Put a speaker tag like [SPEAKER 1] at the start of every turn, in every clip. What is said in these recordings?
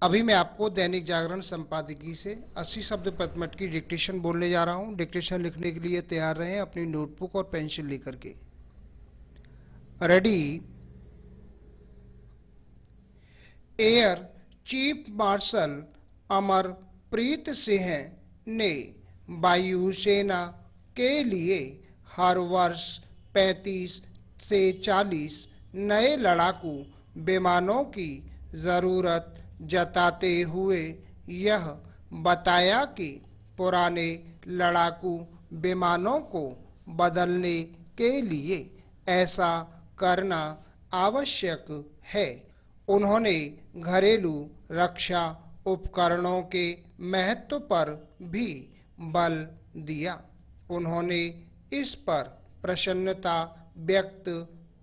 [SPEAKER 1] अभी मैं आपको दैनिक जागरण संपादकीय से 80 शब्द प्रति मिनट की डिक्टेशन बोलने जा रहा हूं। डिक्टेशन लिखने के लिए तैयार रहें अपनी नोटबुक और पेंसिल लेकर के। Ready. Air chief marshal Amarpreet Singh ने वायुसेना के लिए हर वर्ष 35 से 40 नए लड़ाकू विमानों की जरूरत जताते हुए यह बताया कि पुराने लड़ाकू विमानों को बदलने के लिए ऐसा करना आवश्यक है। उन्होंने घरेलू रक्षा उपकरणों के महत्व पर भी बल दिया। उन्होंने इस पर प्रसन्नता व्यक्त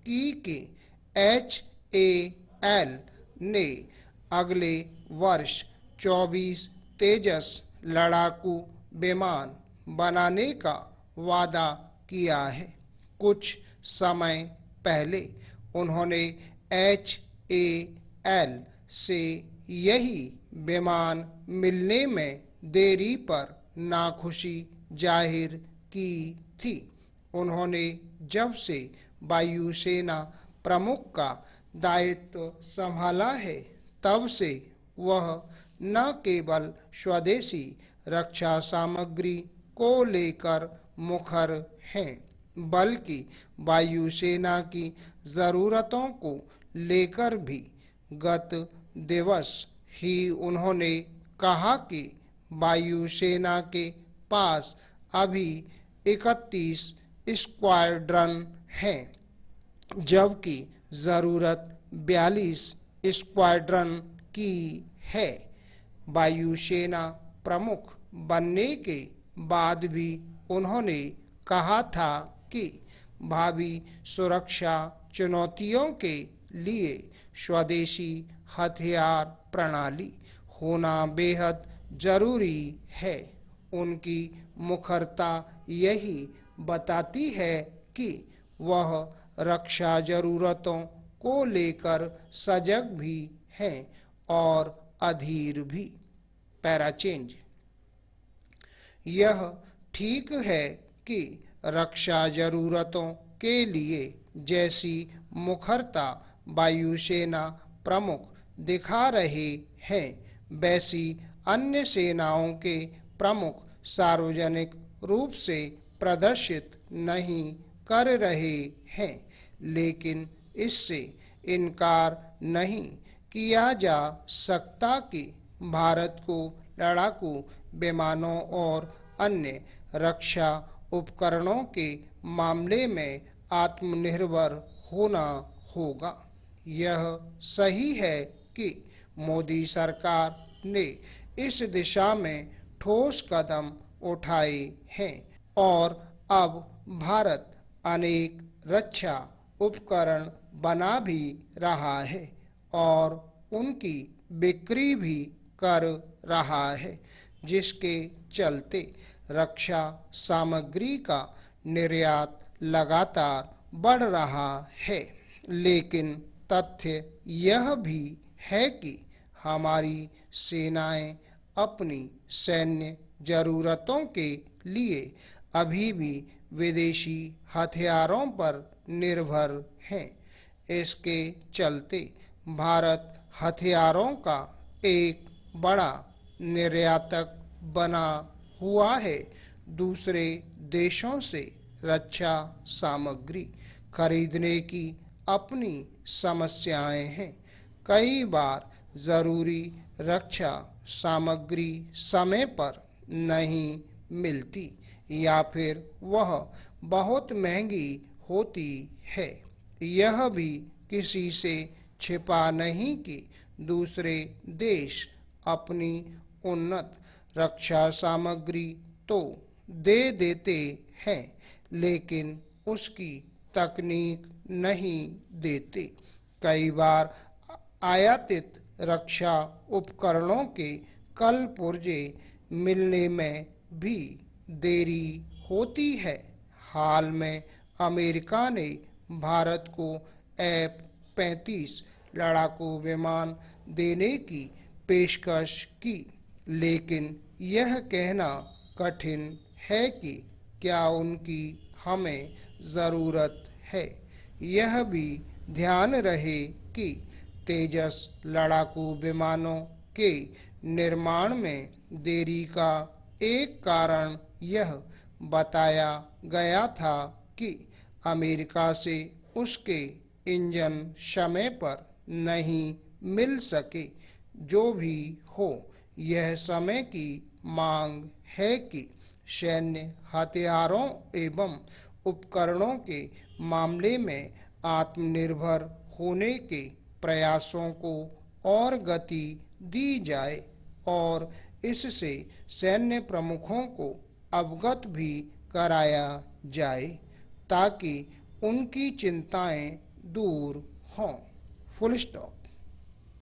[SPEAKER 1] की कि HAL ने अगले वर्ष 24 तेजस लड़ाकू विमान बनाने का वादा किया है। कुछ समय पहले उन्होंने HAL से यही विमान मिलने में देरी पर नाखुशी जाहिर की थी। उन्होंने जब से वायुसेना प्रमुख का दायित्व संभाला है तब से वह न केवल स्वदेशी रक्षा सामग्री को लेकर मुखर हैं, बल्कि वायुसेना की जरूरतों को लेकर भी। गत दिवस ही उन्होंने कहा कि वायुसेना के पास अभी 31 स्क्वाड्रन हैं, जबकि जरूरत 42 स्क्वाड्रन की है। वायुसेना प्रमुख बनने के बाद भी उन्होंने कहा था कि भावी सुरक्षा चुनौतियों के लिए स्वदेशी हथियार प्रणाली होना बेहद जरूरी है। उनकी मुखरता यही बताती है कि वह रक्षा जरूरतों को लेकर सजग भी हैं और अधीर भी। Para change. यह ठीक है कि रक्षा जरूरतों के लिए जैसी मुखरता वायुसेना प्रमुख दिखा रहे हैं, वैसी अन्य सेनाओं के प्रमुख सार्वजनिक रूप से प्रदर्शित नहीं कर रहे हैं। लेकिन इससे इनकार नहीं किया जा सकता कि भारत को लड़ाकू विमानों और अन्य रक्षा उपकरणों के मामले में आत्मनिर्भर होना होगा। यह सही है कि मोदी सरकार ने इस दिशा में ठोस कदम उठाए हैं और अब भारत अनेक रक्षा उपकरण बना भी रहा है और उनकी बिक्री भी कर रहा है, जिसके चलते रक्षा सामग्री का निर्यात लगातार बढ़ रहा है। लेकिन तथ्य यह भी है कि हमारी सेनाएं अपनी सैन्य जरूरतों के लिए अभी भी विदेशी हथियारों पर निर्भर हैं। इसके चलते भारत हथियारों का एक बड़ा निर्यातक बना हुआ है। दूसरे देशों से रक्षा सामग्री खरीदने की अपनी समस्याएं हैं। कई बार जरूरी रक्षा सामग्री समय पर नहीं मिलती या फिर वह बहुत महंगी होती है। यह भी किसी से छिपा नहीं कि दूसरे देश अपनी उन्नत रक्षा सामग्री तो दे देते हैं, लेकिन उसकी तकनीक नहीं देते। कई बार आयातित रक्षा उपकरणों के कल पुर्जे मिलने में भी देरी होती है। हाल में अमेरिका ने भारत को F-35 लड़ाकू विमान देने की पेशकश की, लेकिन यह कहना कठिन है कि क्या उनकी हमें ज़रूरत है। यह भी ध्यान रहे कि तेजस लड़ाकू विमानों के निर्माण में देरी का एक कारण यह बताया गया था कि अमेरिका से उसके इंजन समय पर नहीं मिल सके। जो भी हो, यह समय की मांग है कि सैन्य हथियारों एवं उपकरणों के मामले में आत्मनिर्भर होने के प्रयासों को और गति दी जाए और इससे सैन्य प्रमुखों को अवगत भी कराया जाए ताकि उनकी चिंताएं दूर हों। Full stop.